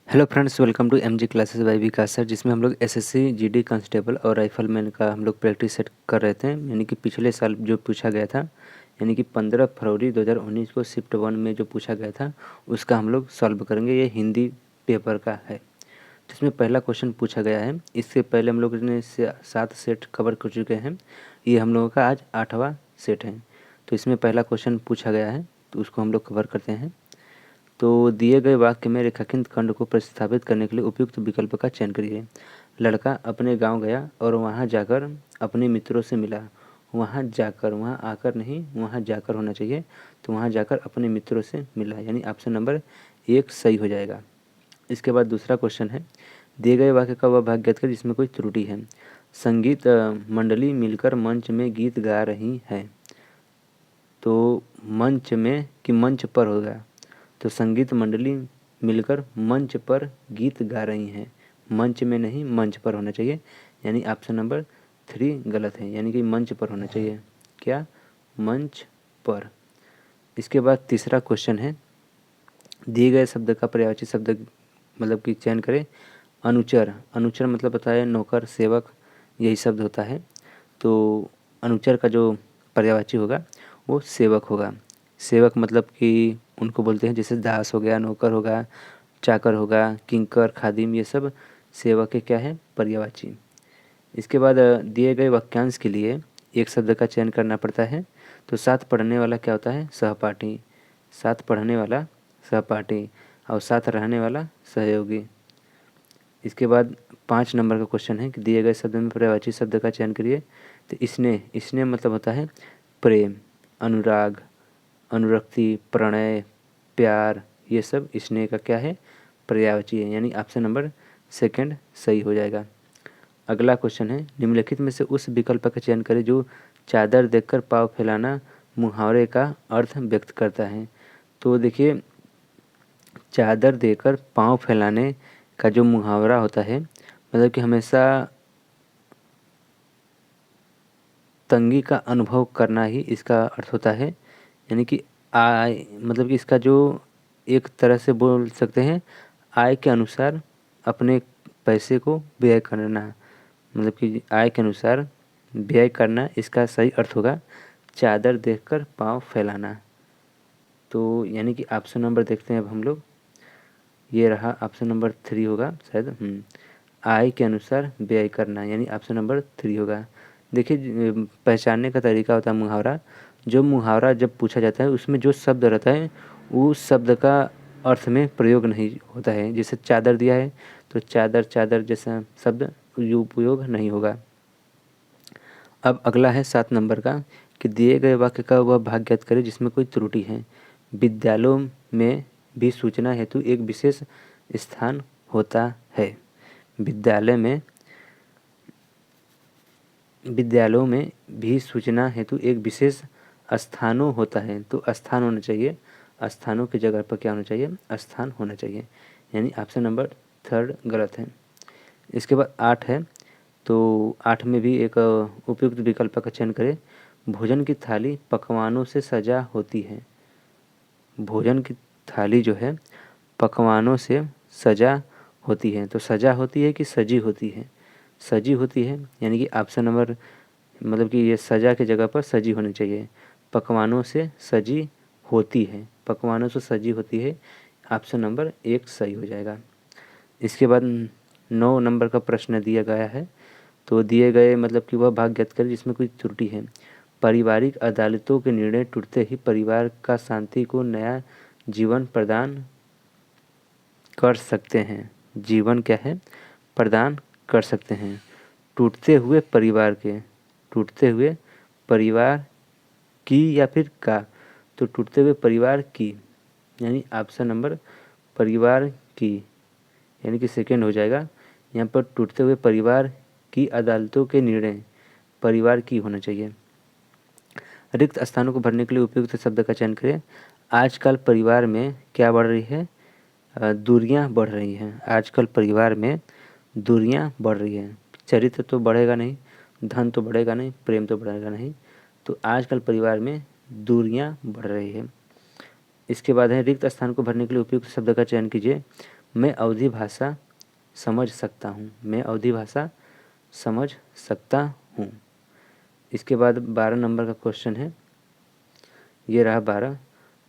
Hello friends, welcome to MG classes by Vikas sir, जिसमें हम लोग एसएससी जीडी कांस्टेबल और राइफलमैन का हम लोग प्रैक्टिस सेट कर रहे थे। यानी कि पिछले साल जो पूछा गया था, यानी कि 15 फरवरी 2019 को शिफ्ट 1 में जो पूछा गया था उसका हम लोग सॉल्व करेंगे। ये हिंदी पेपर का है, जिसमें पहला क्वेश्चन पूछा गया है। इससे पहले हम लोग ने 7 सेट कवर कर चुके हैं। ये हम लोगों का आज 8वां सेट है। तो इसमें पहला क्वेश्चन पूछा गया है, तो उसको हम लोग कवर करते हैं। तो दिए गए वाक्य में रेखांकित खंड को प्रतिस्थापित करने के लिए उपयुक्त विकल्प का चयन करिए। लड़का अपने गांव गया और वहां जाकर अपने मित्रों से मिला। वहां जाकर, वहां आकर नहीं, वहां जाकर होना चाहिए। तो वहां जाकर अपने मित्रों से मिला, यानी ऑप्शन नंबर 1 सही हो जाएगा। इसके बाद दूसरा क्वेश्चन है, दिए गए वाक्य का वह भाग ज्ञात करें जिसमें कोई त्रुटि है। संगीत मंडली मिलकर मंच में गीत गा रही है। तो मंच में कि मंच पर होगा? तो संगीत मंडली मिलकर मंच पर गीत गा रही हैं। मंच में नहीं, मंच पर होना चाहिए, यानी ऑप्शन नंबर 3 गलत है, यानी कि मंच पर होना चाहिए। क्या? मंच पर। इसके बाद तीसरा क्वेश्चन है, दिए गए शब्द का पर्यायवाची शब्द मतलब कि चयन करें। अनुचर, अनुचर मतलब बताए नौकर, सेवक, यही शब्द होता है। तो अनुचर का जो पर्यायवाची होगा वो सेवक होगा। सेवक मतलब कि उनको बोलते हैं, जैसे दास हो गया, नौकर होगा, चाकर होगा, किंकर, खादिम, ये सब सेवक के क्या है? पर्यायवाची। इसके बाद दिए गए वाक्यांश के लिए एक शब्द का चयन करना पड़ता है। तो साथ पढ़ने वाला क्या होता है? सहपाठी। साथ पढ़ने वाला सहपाठी, और साथ रहने वाला सहयोगी। इसके बाद 5 नंबर का क्वेश्चन है कि दिए गए शब्द में पर्यायवाची शब्द का चयन करिए। तो स्नेह, स्नेह मतलब होता है प्रेम, अनुराग, अनुरक्ति, प्रणय, प्यार, ये सब स्नेह का क्या है? पर्यायवाची है, यानी ऑप्शन नंबर 2 सही हो जाएगा। अगला क्वेश्चन है, निम्नलिखित में से उस विकल्प का चयन करें जो चादर देखकर पाँव फैलाना मुहावरे का अर्थ व्यक्त करता है। तो देखिए, चादर देकर पाँव फैलाने का जो मुहावरा होता है, मतलब कि हमेशा तंगी का अनुभव करना ही इसका अर्थ होता है। यानी कि आय, मतलब कि इसका जो एक तरह से बोल सकते हैं, आय के अनुसार अपने पैसे को व्यय करना, मतलब कि आय के अनुसार व्यय करना, इसका सही अर्थ होगा चादर देखकर पाँव फैलाना। तो यानी कि ऑप्शन नंबर देखते हैं अब हम लोग, ये रहा ऑप्शन नंबर 3 होगा शायद। आय के अनुसार व्यय करना, यानी ऑप्शन नंबर 3 होगा। देखिए, पहचानने का तरीका होता है मुहावरा। जो मुहावरा जब पूछा जाता है उसमें जो शब्द रहता है उस शब्द का अर्थ में प्रयोग नहीं होता है। जैसे चादर दिया है तो चादर, चादर जैसा शब्द उपयोग नहीं होगा। अब अगला है 7 नंबर का, कि दिए गए वाक्य का वह भाग ज्ञात करें जिसमें कोई त्रुटि है। विद्यालयों में भी सूचना हेतु एक विशेष स्थान होता है। विद्यालय में, विद्यालयों में भी सूचना हेतु एक विशेष स्थानों होता है। तो स्थान होना चाहिए, स्थानों की जगह पर क्या होना चाहिए? स्थान होना चाहिए, यानी ऑप्शन नंबर 3 गलत है। इसके बाद 8 है, तो 8 में भी एक उपयुक्त विकल्प का चयन करें। भोजन की थाली पकवानों से सजा होती है। भोजन की थाली जो है पकवानों से सजा होती है। तो सजा होती है कि सजी होती है? सजी होती है, यानी कि ऑप्शन नंबर, मतलब कि ये सजा की जगह पर सजी होनी चाहिए। पकवानों से सजी होती है, पकवानों से सजी होती है, ऑप्शन नंबर 1 सही हो जाएगा। इसके बाद 9 नंबर का प्रश्न दिया गया है। तो दिए गए मतलब कि वह भाग ज्ञात करें जिसमें कोई त्रुटि है। पारिवारिक अदालतों के निर्णय टूटते ही परिवार का शांति को नया जीवन प्रदान कर सकते हैं। जीवन क्या है? प्रदान कर सकते हैं। टूटते हुए परिवार के, टूटते हुए परिवार की या फिर का? तो टूटते हुए परिवार की, यानी ऑप्शन नंबर परिवार की, यानी कि सेकंड हो जाएगा। यहाँ पर टूटते हुए परिवार की अदालतों के निर्णय परिवार की होना चाहिए। रिक्त स्थानों को भरने के लिए उपयुक्त शब्द का चयन करें। आजकल परिवार में क्या बढ़ रही है? दूरियां बढ़ रही हैं। आजकल परिवार में दूरियां बढ़ रही हैं। चरित्र तो बढ़ेगा नहीं, धन तो बढ़ेगा नहीं, प्रेम तो बढ़ेगा नहीं। तो आजकल परिवार में दूरियां बढ़ रही है। इसके बाद है, रिक्त स्थान को भरने के लिए उपयुक्त शब्द का चयन कीजिए। मैं अवधी भाषा समझ सकता हूँ, मैं अवधी भाषा समझ सकता हूँ। इसके बाद 12 नंबर का क्वेश्चन है, ये रहा 12।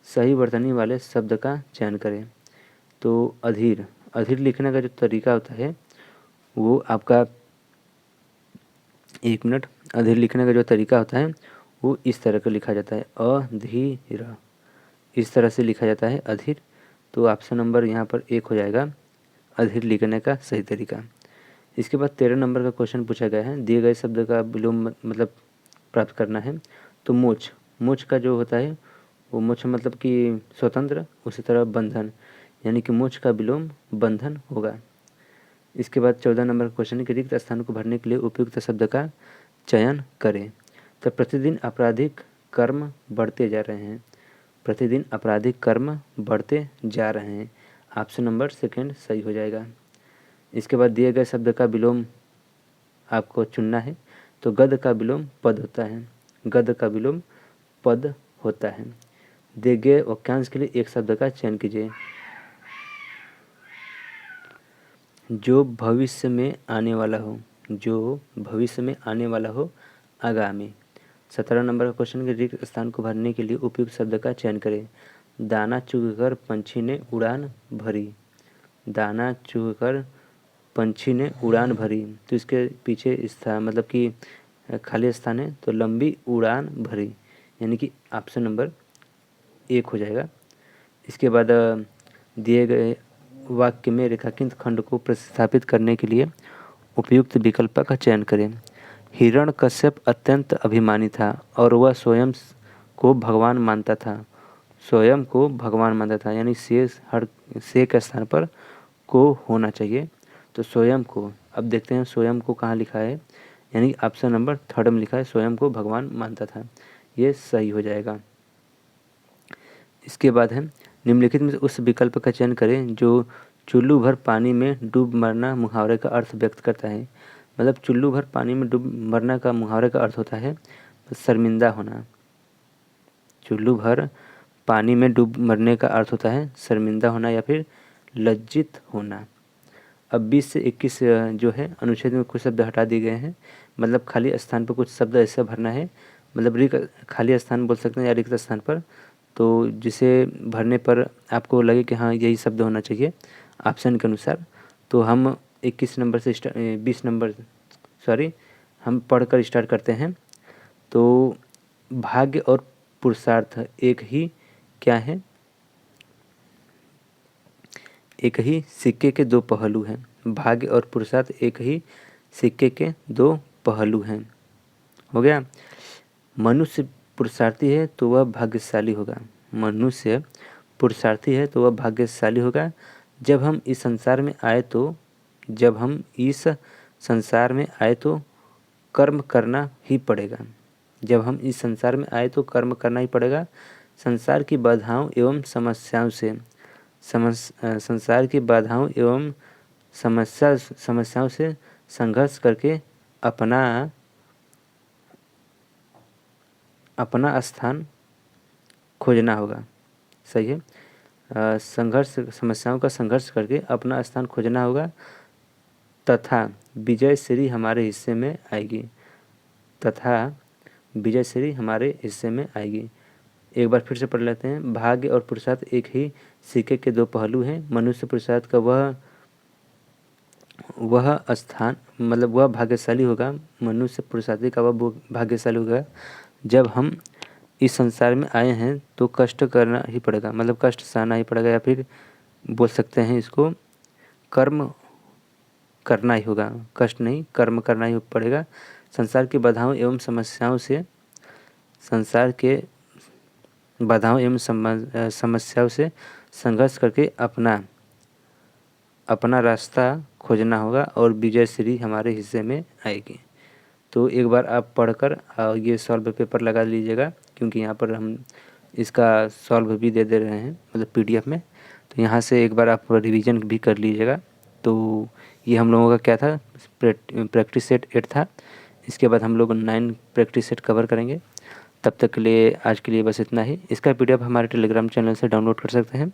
सही वर्तनी वाले शब्द का चयन करें। तो अधीर, अधीर लिखने का जो तरीका होता है वो आपका, 1 मिनट, अधीर लिखने का जो तरीका होता है वो इस तरह का लिखा जाता है, अधीर, इस तरह से लिखा जाता है अधीर। तो ऑप्शन नंबर यहाँ पर 1 हो जाएगा, अधीर लिखने का सही तरीका। इसके बाद 13 नंबर का क्वेश्चन पूछा गया है, दिए गए शब्द का विलोम मतलब प्राप्त करना है। तो मोक्ष, मोक्ष का जो होता है वो मोक्ष मतलब कि स्वतंत्र, उसी तरह बंधन, यानी कि मोक्ष का विलोम बंधन होगा। इसके बाद 14 नंबर क्वेश्चन है कि रिक्त स्थान को भरने के लिए उपयुक्त शब्द का चयन करें। तो प्रतिदिन आपराधिक कर्म बढ़ते जा रहे हैं, प्रतिदिन आपराधिक कर्म बढ़ते जा रहे हैं, ऑप्शन नंबर 2 सही हो जाएगा। इसके बाद दिए गए शब्द का विलोम आपको चुनना है। तो गद्य का विलोम पद होता है, गद्य का विलोम पद होता है। दिए गए वाक्यांश के लिए एक शब्द का चयन कीजिए। जो भविष्य में आने वाला हो, जो भविष्य में आने वाला हो, आगामी। 17 नंबर का क्वेश्चन के रिक्त स्थान को भरने के लिए उपयुक्त शब्द का चयन करें। दाना चुगकर पंछी ने उड़ान भरी, दाना चुगकर पंछी ने उड़ान भरी। तो इसके पीछे स्थान मतलब कि खाली स्थान है, तो लंबी उड़ान भरी, यानी कि ऑप्शन नंबर 1 हो जाएगा। इसके बाद दिए गए वाक्य में रेखांकित खंड को प्रतिस्थापित करने के लिए उपयुक्त विकल्प का चयन करें। हिरण्यकश्यप अत्यंत अभिमानी था और वह स्वयं को भगवान मानता था, स्वयं को भगवान मानता था, यानी से के स्थान पर को होना चाहिए। तो स्वयं को, अब देखते हैं स्वयं को कहाँ लिखा है, यानी ऑप्शन नंबर 3 में लिखा है स्वयं को भगवान मानता था, ये सही हो जाएगा। इसके बाद है निम्नलिखित में से उस विकल्प का चयन करें जो चुल्लू भर पानी में डूब मरना मुहावरे का अर्थ व्यक्त करता है। मतलब चुल्लू भर पानी में डूब मरना का मुहावरे का अर्थ होता है शर्मिंदा होना, चुल्लू भर पानी में डूब मरने का अर्थ होता है शर्मिंदा होना या फिर लज्जित होना। अब 20 से 21 जो है अनुच्छेद में कुछ शब्द हटा दिए गए हैं, मतलब खाली स्थान पर कुछ शब्द ऐसे भरना है, मतलब खाली स्थान बोल सकते हैं या रिक्त स्थान पर, तो जिसे भरने पर आपको लगे कि हाँ यही शब्द होना चाहिए ऑप्शन के अनुसार। तो हम 21 नंबर से 20 नंबर हम पढ़कर स्टार्ट करते हैं। तो भाग्य और पुरुषार्थ एक ही क्या है, एक ही सिक्के के दो पहलू हैं। भाग्य और पुरुषार्थ एक ही सिक्के के दो पहलू हैं। हो गया। मनुष्य पुरुषार्थी है तो वह भाग्यशाली होगा, मनुष्य पुरुषार्थी है तो वह भाग्यशाली होगा। जब हम इस संसार में आए तो कर्म करना ही पड़ेगा, जब हम इस संसार में आए तो कर्म करना ही पड़ेगा। संसार की बाधाओं एवं समस्याओं से संघर्ष करके अपना स्थान खोजना होगा। सही है। समस्याओं का संघर्ष करके अपना स्थान खोजना होगा तथा विजय श्री हमारे हिस्से में आएगी, तथा विजय श्री हमारे हिस्से में आएगी। एक बार फिर से पढ़ लेते हैं। भाग्य और पुरुषार्थ एक ही सिक्के के दो पहलू हैं। मनुष्य पुरुषार्थ का वह स्थान मतलब वह भाग्यशाली होगा, मनुष्य पुरुषार्थी का वह भाग्यशाली होगा जब हम इस संसार में आए हैं तो कष्ट करना ही पड़ेगा, मतलब कष्ट सहना ही पड़ेगा, या फिर बोल सकते हैं इसको कर्म करना ही होगा, कष्ट नहीं कर्म करना ही पड़ेगा। संसार की बाधाओं एवं समस्याओं से संघर्ष करके अपना रास्ता खोजना होगा और विजय श्री हमारे हिस्से में आएगी। तो एक बार आप पढ़कर ये सॉल्व पेपर लगा लीजिएगा, क्योंकि यहाँ पर हम इसका सॉल्व भी दे रहे हैं मतलब PDF में। तो यहाँ से एक बार आप रिवीजन भी कर लीजिएगा। तो ये हम लोगों का क्या था, प्रैक्टिस सेट 8 था। इसके बाद हम लोग 9 प्रैक्टिस सेट कवर करेंगे। तब तक के लिए आज के लिए बस इतना ही। इसका PDF हमारे टेलीग्राम चैनल से डाउनलोड कर सकते हैं,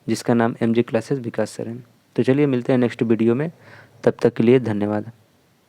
जिसका नाम MG क्लासेस विकास सर है। तो चलिए मिलते हैं नेक्स्ट वीडियो में, तब तक के लिए धन्यवाद।